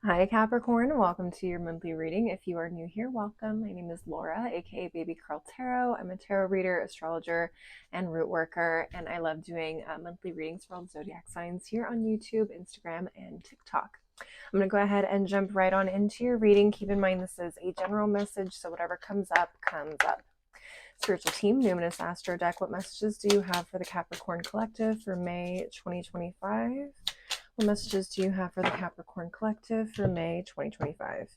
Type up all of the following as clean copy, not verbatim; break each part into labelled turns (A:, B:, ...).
A: Hi Capricorn, welcome to your monthly reading. If you are new here, welcome. My name is Laura, aka Baby Curl Tarot. I'm a tarot reader, astrologer, and root worker, and I love doing monthly readings for all the zodiac signs here on YouTube, Instagram, and TikTok. I'm going to go ahead and jump right on into your reading. Keep in mind this is a general message, so whatever comes up, comes up. Spiritual team, Numinous Astro deck, what messages do you have for the Capricorn Collective for May 2025? What messages do you have for the Capricorn Collective for May 2025?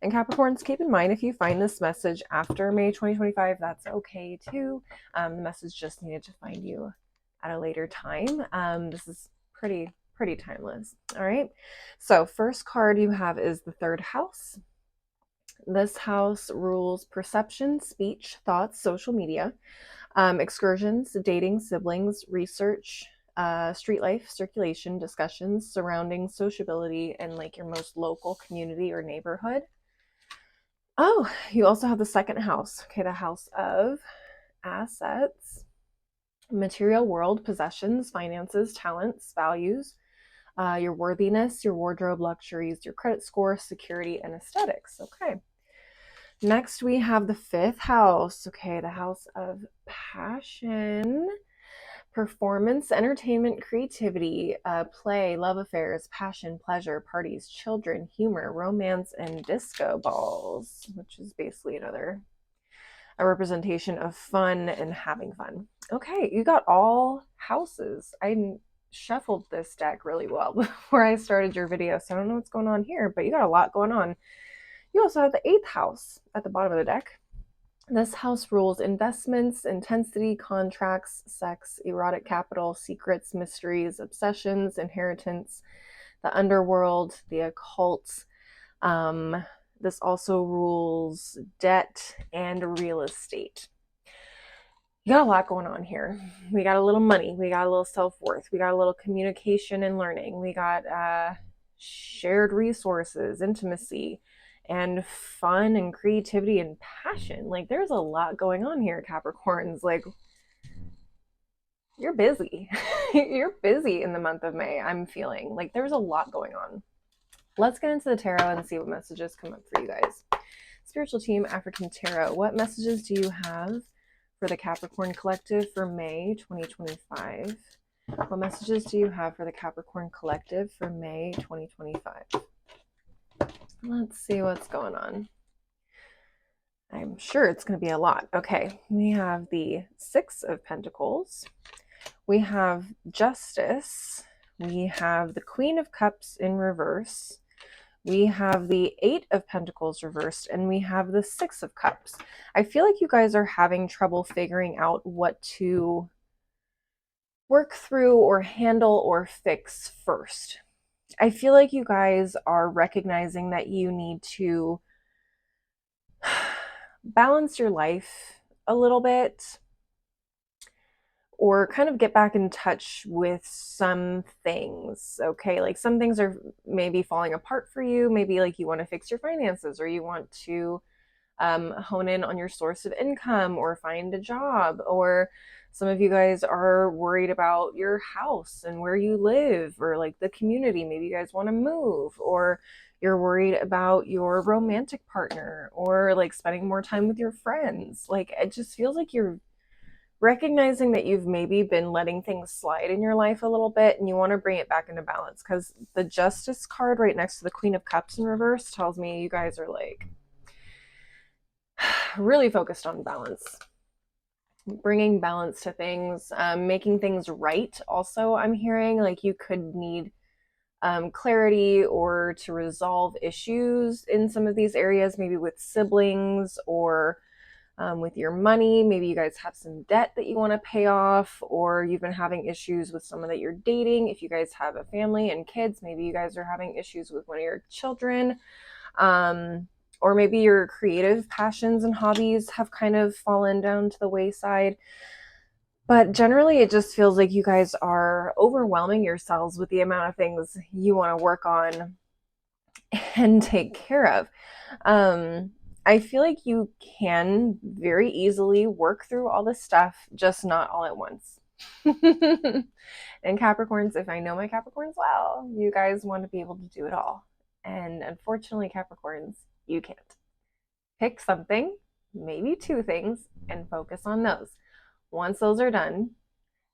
A: And Capricorns, keep in mind if you find this message after May 2025, that's okay too. The message just needed to find you at a later time. This is pretty timeless. All right. So first card you have is the third house. This house rules perception, speech, thoughts, social media, excursions, dating, siblings, research, street life, circulation, discussions surrounding sociability, and like your most local community or neighborhood. Oh, you also have the second house. Okay, the house of assets, material world, possessions, finances, talents, values, your worthiness, your wardrobe, luxuries, your credit score, security, and aesthetics. Okay. Next, we have the fifth house. Okay, the house of passion, performance, entertainment, creativity, play, love affairs, passion, pleasure, parties, children, humor, romance, and disco balls, which is basically a representation of fun and having fun. Okay, you got all houses. I shuffled this deck really well before I started your video, so I don't know what's going on here, but you got a lot going on. You also have the eighth house at the bottom of the deck. This house rules investments, intensity, contracts, sex, erotic capital, secrets, mysteries, obsessions, inheritance, the underworld, the occult. This also rules debt and real estate. You got a lot going on here. We got a little money. We got a little self-worth. We got a little communication and learning. We got shared resources, intimacy, and fun and creativity and passion. Like there's a lot going on here, Capricorns. Like you're busy. You're busy in the month of May. I'm feeling like there's a lot going on. Let's get into the tarot and see what messages come up for you guys. Spiritual team, African Tarot, what messages do you have for the Capricorn Collective for May 2025? What messages do you have for the Capricorn Collective for May 2025? Let's see what's going on. I'm sure it's going to be a lot. Okay, we have the Six of Pentacles. We have Justice. We have the Queen of Cups in reverse. We have the Eight of Pentacles reversed, and we have the Six of Cups. I feel like you guys are having trouble figuring out what to work through or handle or fix first. I feel like you guys are recognizing that you need to balance your life a little bit or kind of get back in touch with some things. Okay, like some things are maybe falling apart for you. Maybe like you want to fix your finances, or you want to hone in on your source of income or find a job, or some of you guys are worried about your house and where you live, or like the community. Maybe you guys want to move, or you're worried about your romantic partner, or like spending more time with your friends. Like it just feels like you're recognizing that you've maybe been letting things slide in your life a little bit and you want to bring it back into balance, because the Justice card right next to the Queen of Cups in reverse tells me you guys are like really focused on balance, bringing balance to things, making things right. Also, I'm hearing like you could need clarity or to resolve issues in some of these areas, maybe with siblings or with your money. Maybe you guys have some debt that you want to pay off, or you've been having issues with someone that you're dating. If you guys have a family and kids, maybe you guys are having issues with one of your children. Or maybe your creative passions and hobbies have kind of fallen down to the wayside. But generally, it just feels like you guys are overwhelming yourselves with the amount of things you want to work on and take care of. I feel like you can very easily work through all this stuff, just not all at once. And Capricorns, if I know my Capricorns well, you guys want to be able to do it all And unfortunately, Capricorns, you can't. Pick something, maybe two things, and focus on those. Once those are done,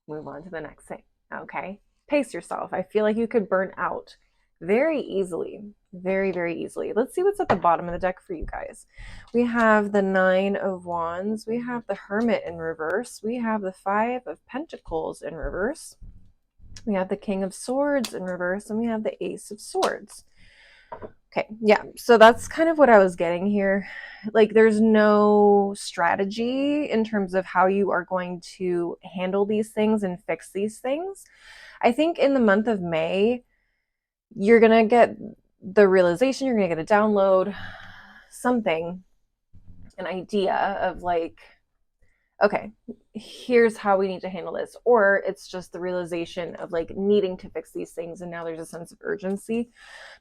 A: move on to the next thing. Okay? Pace yourself. I feel like you could burn out very easily. Very, very easily. Let's see what's at the bottom of the deck for you guys. We have the Nine of Wands. We have the Hermit in reverse. We have the Five of Pentacles in reverse. We have the King of Swords in reverse. And we have the Ace of Swords. Okay, yeah, so that's kind of what I was getting here. Like, there's no strategy in terms of how you are going to handle these things and fix these things. I think in the month of May, you're going to get the realization, you're going to get a download, something, an idea of like, okay, here's how we need to handle this. Or it's just the realization of like needing to fix these things. And now there's a sense of urgency.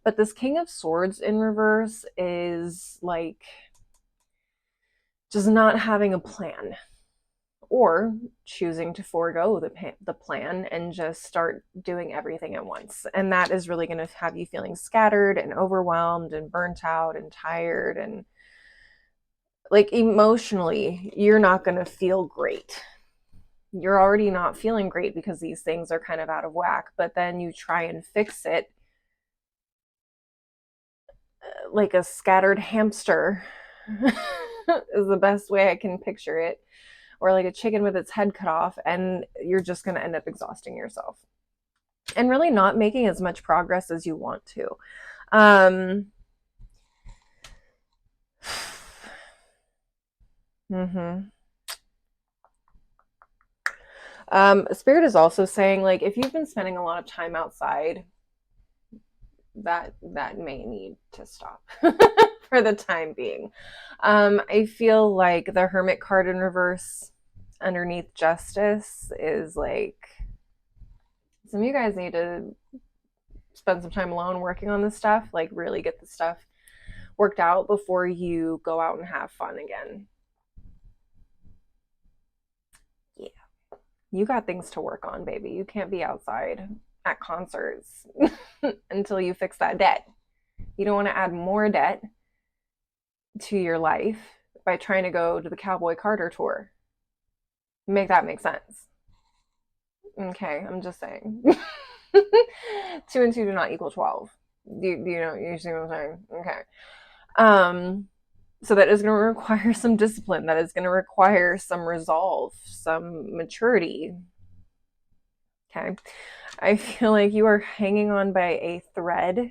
A: But this King of Swords in reverse is like just not having a plan, or choosing to forego the plan and just start doing everything at once. And that is really going to have you feeling scattered and overwhelmed and burnt out and tired. And like emotionally, you're not going to feel great. You're already not feeling great because these things are kind of out of whack, but then you try and fix it like a scattered hamster is the best way I can picture it, or like a chicken with its head cut off, and you're just going to end up exhausting yourself and really not making as much progress as you want to. Spirit is also saying, like, if you've been spending a lot of time outside, that may need to stop for the time being. I feel like the Hermit card in reverse underneath Justice is like, some of you guys need to spend some time alone working on this stuff, like really get the stuff worked out before you go out and have fun again. Yeah. You got things to work on, baby. You can't be outside at concerts until you fix that debt. You don't want to add more debt to your life by trying to go to the Cowboy Carter tour. Make that make sense. Okay, I'm just saying. 2 and 2 do not equal 12. You see what I'm saying? Okay. So that is going to require some discipline. That is going to require some resolve, some maturity. Okay. I feel like you are hanging on by a thread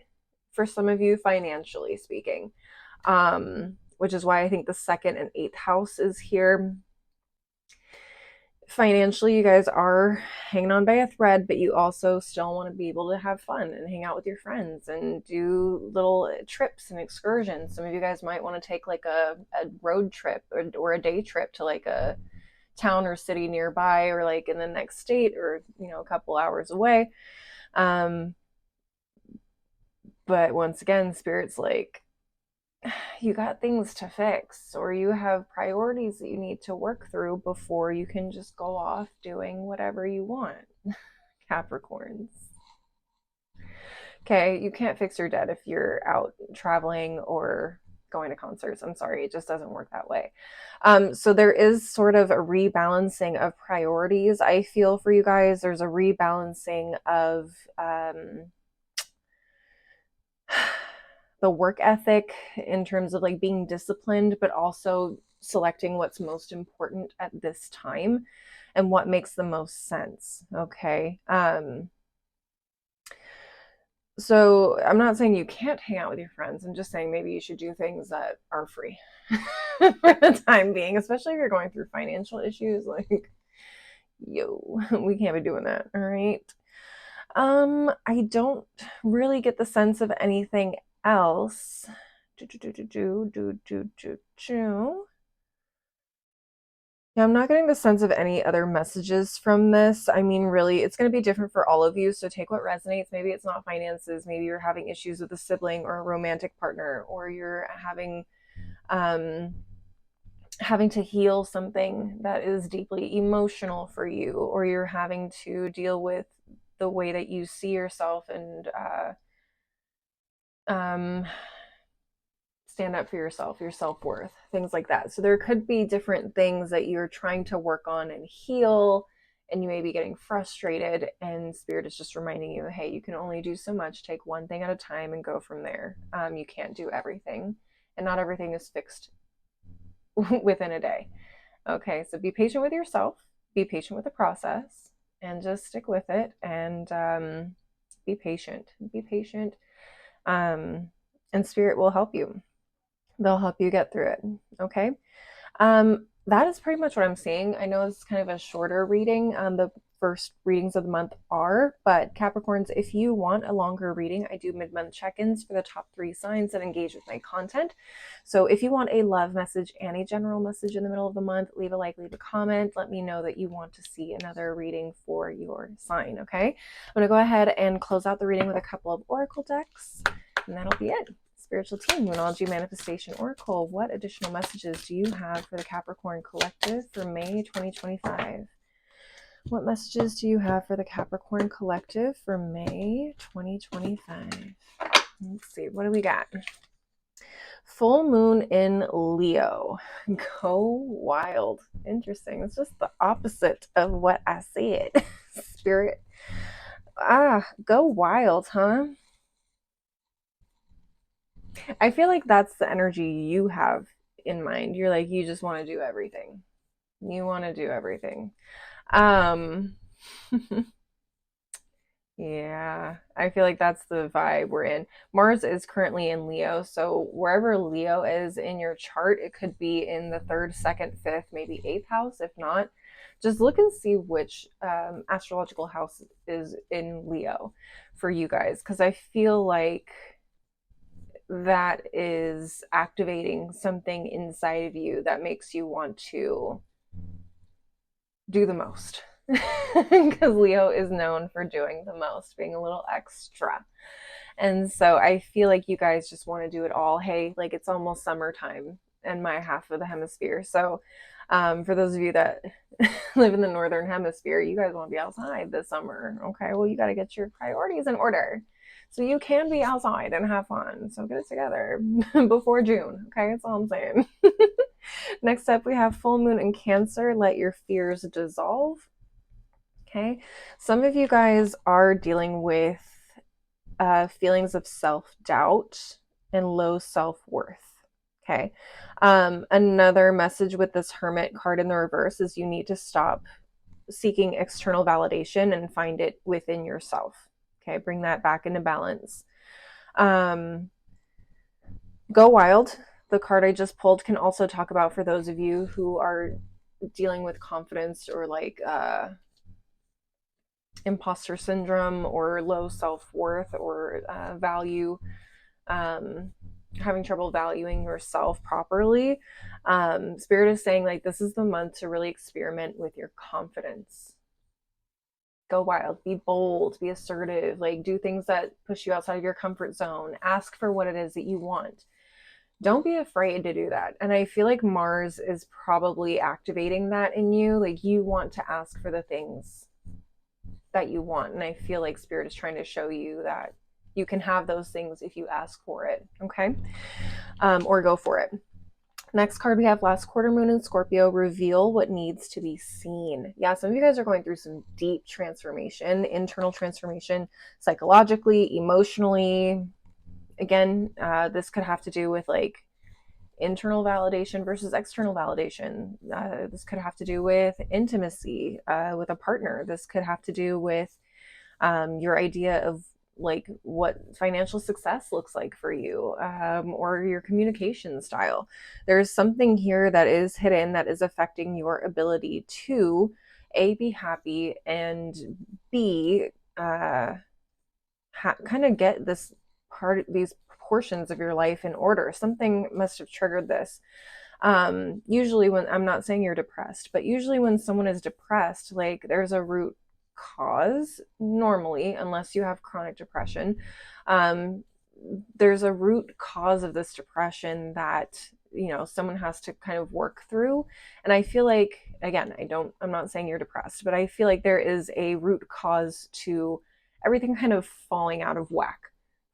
A: for some of you, financially speaking, which is why I think the 2nd and 8th house is here. Financially, you guys are hanging on by a thread, but you also still want to be able to have fun and hang out with your friends and do little trips and excursions. Some of you guys might want to take like a road trip or a day trip to like a town or city nearby, or like in the next state, or a couple hours away. But once again, Spirit's like, you got things to fix, or you have priorities that you need to work through before you can just go off doing whatever you want. Capricorns. Okay, you can't fix your debt if you're out traveling or going to concerts. I'm sorry, it just doesn't work that way. So there is sort of a rebalancing of priorities, I feel, for you guys. There's a rebalancing of the work ethic in terms of like being disciplined, but also selecting what's most important at this time and what makes the most sense. Okay. So I'm not saying you can't hang out with your friends. I'm just saying maybe you should do things that are free for the time being, especially if you're going through financial issues. Like, yo, we can't be doing that. All right. I don't really get the sense of anything else. Yeah, I'm not getting the sense of any other messages from this. I mean, really, it's going to be different for all of you. So take what resonates. Maybe it's not finances. Maybe you're having issues with a sibling or a romantic partner, or you're having to heal something that is deeply emotional for you, or you're having to deal with the way that you see yourself and stand up for yourself, your self-worth, things like that. So there could be different things that you're trying to work on and heal, and you may be getting frustrated, and spirit is just reminding you, hey, you can only do so much. Take one thing at a time and go from there. You can't do everything, and not everything is fixed within a day. Okay, so be patient with yourself, be patient with the process, and just stick with it, and be patient. Be patient. um, and spirit will help you. They'll help you get through it. Okay. That is pretty much what I'm seeing. I know this is kind of a shorter reading. The first readings of the month are, but Capricorns, if you want a longer reading, I do mid-month check-ins for the top 3 signs that engage with my content. So if you want a love message and a general message in the middle of the month, leave a like, leave a comment. Let me know that you want to see another reading for your sign. Okay. I'm going to go ahead and close out the reading with a couple of oracle decks, and that'll be it. Spiritual Team, Moonology Manifestation Oracle, what additional messages do you have for the Capricorn Collective for May 2025? What messages do you have for the Capricorn Collective for May 2025? Let's see, what do we got? Full moon in Leo. Go wild. Interesting. It's just the opposite of what I said. Spirit. Go wild, huh? I feel like that's the energy you have in mind. You're like, you just want to do everything. You want to do everything. Um, yeah, I feel like that's the vibe we're in. Mars is currently in Leo, so wherever Leo is in your chart, it could be in the third, second, fifth, maybe eighth house. If not, just look and see which astrological house is in Leo for you guys, because I feel like that is activating something inside of you that makes you want to do the most. Because Leo is known for doing the most, being a little extra. And so I feel like you guys just want to do it all. Hey, like it's almost summertime in my half of the hemisphere. So for those of you that live in the northern hemisphere, you guys want to be outside this summer. Okay, well, you got to get your priorities in order so you can be outside and have fun. So get it together before June. Okay, that's all I'm saying. Next up, we have full moon in Cancer. Let your fears dissolve. Okay, some of you guys are dealing with feelings of self-doubt and low self-worth. Okay. Another message with this Hermit card in the reverse is you need to stop seeking external validation and find it within yourself. Okay, bring that back into balance. Go wild. The card I just pulled can also talk about for those of you who are dealing with confidence or like imposter syndrome or low self-worth or value, having trouble valuing yourself properly. Spirit is saying like this is the month to really experiment with your confidence. Go wild, be bold, be assertive, like do things that push you outside of your comfort zone. Ask for what it is that you want. Don't be afraid to do that. And I feel like Mars is probably activating that in you. Like you want to ask for the things that you want. And I feel like Spirit is trying to show you that you can have those things if you ask for it. Okay. Or go for it. Next card we have last quarter moon in Scorpio. Reveal what needs to be seen. Yeah, some of you guys are going through some deep transformation, internal transformation, psychologically, emotionally. Again, this could have to do with like internal validation versus external validation. This could have to do with intimacy with a partner. This could have to do with your idea of like what financial success looks like for you, or your communication style. There's something here that is hidden that is affecting your ability to A, be happy, and B, kind of get this part, these portions of your life in order. Something must have triggered this. Usually when, I'm not saying you're depressed, but usually when someone is depressed, like there's a root cause normally, unless you have chronic depression. There's a root cause of this depression that someone has to kind of work through. And I feel like, again, I'm not saying you're depressed, but I feel like there is a root cause to everything kind of falling out of whack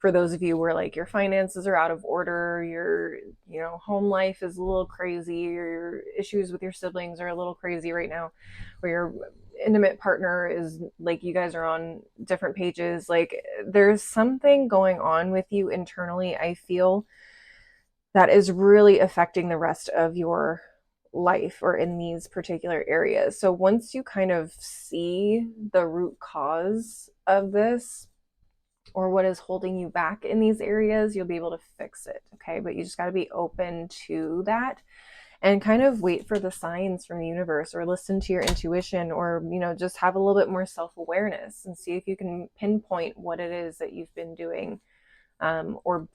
A: for those of you where like your finances are out of order, your, you know, home life is a little crazy, your issues with your siblings are a little crazy right now, or your intimate partner is like, you guys are on different pages, like there's something going on with you internally, I feel, that is really affecting the rest of your life or in these particular areas. So once you kind of see the root cause of this, or what is holding you back in these areas, you'll be able to fix it. Okay. But you just got to be open to that and kind of wait for the signs from the universe, or listen to your intuition, or, you know, just have a little bit more self-awareness and see if you can pinpoint what it is that you've been doing, or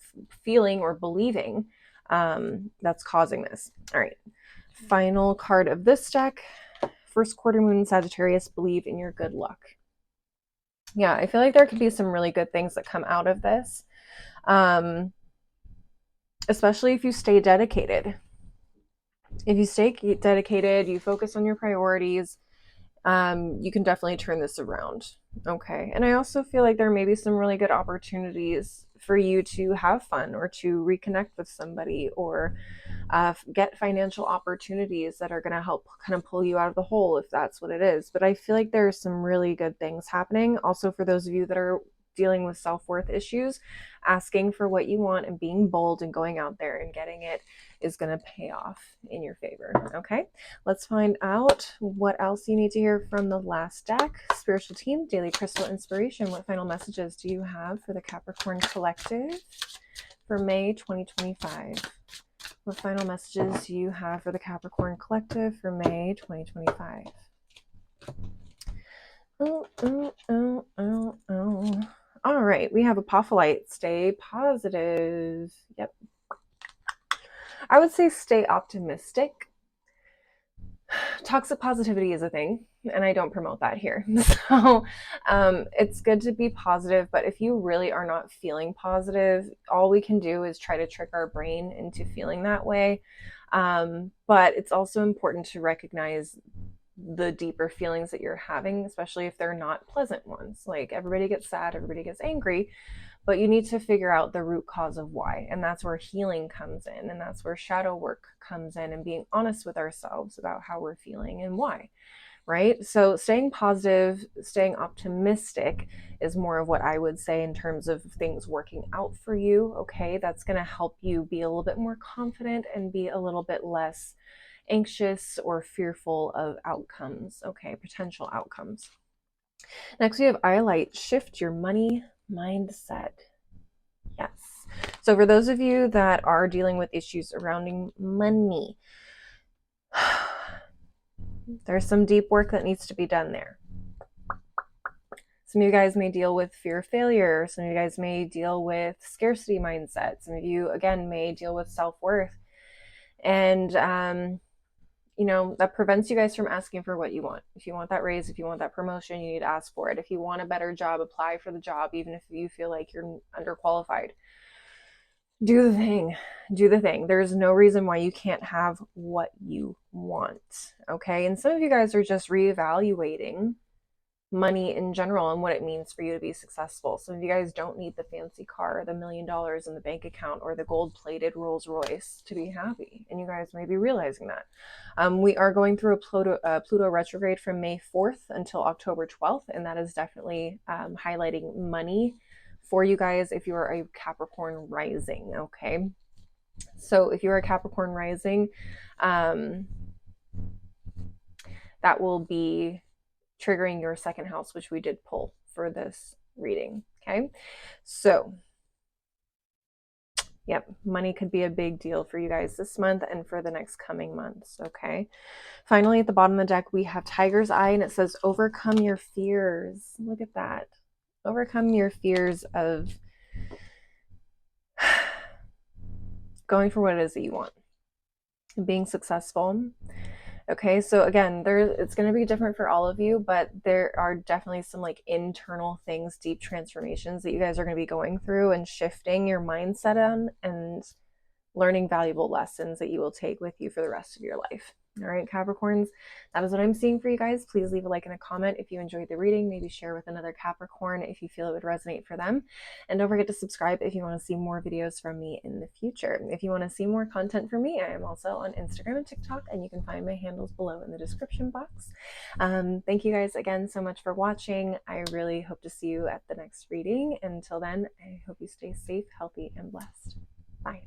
A: feeling or believing, that's causing this. All right. Final card of this deck. First quarter moon Sagittarius, believe in your good luck. Yeah, I feel like there could be some really good things that come out of this, especially if you stay dedicated. If you stay dedicated, you focus on your priorities, you can definitely turn this around. Okay. And I also feel like there may be some really good opportunities for you to have fun, or to reconnect with somebody, or get financial opportunities that are going to help kind of pull you out of the hole, if that's what it is. But I feel like there's some really good things happening. Also, for those of you that are dealing with self-worth issues, asking for what you want and being bold and going out there and getting it is going to pay off in your favor. Okay, let's find out what else you need to hear from the last deck. Spiritual team, daily crystal inspiration. What final messages do you have for the Capricorn collective for May 2025? What final messages do you have for the Capricorn collective for May 2025? Oh. All right, we have Apophyllite. Stay positive. Yep. I would say stay optimistic. Toxic positivity is a thing, and I don't promote that here. So it's good to be positive, but if you really are not feeling positive, all we can do is try to trick our brain into feeling that way. But it's also important to recognize the deeper feelings that you're having, especially if they're not pleasant ones. Like, everybody gets sad, everybody gets angry, but you need to figure out the root cause of why. And that's where healing comes in, and that's where shadow work comes in, and being honest with ourselves about how we're feeling and why, right? So staying positive, staying optimistic is more of what I would say in terms of things working out for you. Okay, that's going to help you be a little bit more confident and be a little bit less anxious or fearful of outcomes. Okay, potential outcomes. Next, we have Eyelight. Shift your money mindset. Yes. So for those of you that are dealing with issues surrounding money, there's some deep work that needs to be done there. Some of you guys may deal with fear of failure. Some of you guys may deal with scarcity mindset. Some of you, again, may deal with self-worth. And, you know, that prevents you guys from asking for what you want. If you want that raise, if you want that promotion, you need to ask for it. If you want a better job, apply for the job, even if you feel like you're underqualified. Do the thing. Do the thing. There's no reason why you can't have what you want. Okay. And some of you guys are just reevaluating money in general and what it means for you to be successful. Some of you guys don't need the fancy car, the $1 million in the bank account, or the gold-plated Rolls Royce to be happy. And you guys may be realizing that. We are going through a Pluto retrograde from May 4th until October 12th, and that is definitely highlighting money for you guys if you are a Capricorn rising. Okay, so if you're a Capricorn rising, that will be triggering your second house, which we did pull for this reading. Okay, so yep, money could be a big deal for you guys this month and for the next coming months. Okay, finally, at the bottom of the deck, we have Tiger's Eye, and it says overcome your fears. Look at that. Overcome your fears of going for what it is that you want, being successful. Okay, so again, it's going to be different for all of you, but there are definitely some like internal things, deep transformations that you guys are going to be going through and shifting your mindset on, and learning valuable lessons that you will take with you for the rest of your life. All right, Capricorns, that is what I'm seeing for you guys. Please leave a like and a comment if you enjoyed the reading. Maybe share with another Capricorn if you feel it would resonate for them. And don't forget to subscribe if you want to see more videos from me in the future. If you want to see more content from me, I am also on Instagram and TikTok, and you can find my handles below in the description box. Thank you guys again so much for watching. I really hope to see you at the next reading. Until then, I hope you stay safe, healthy, and blessed. Bye.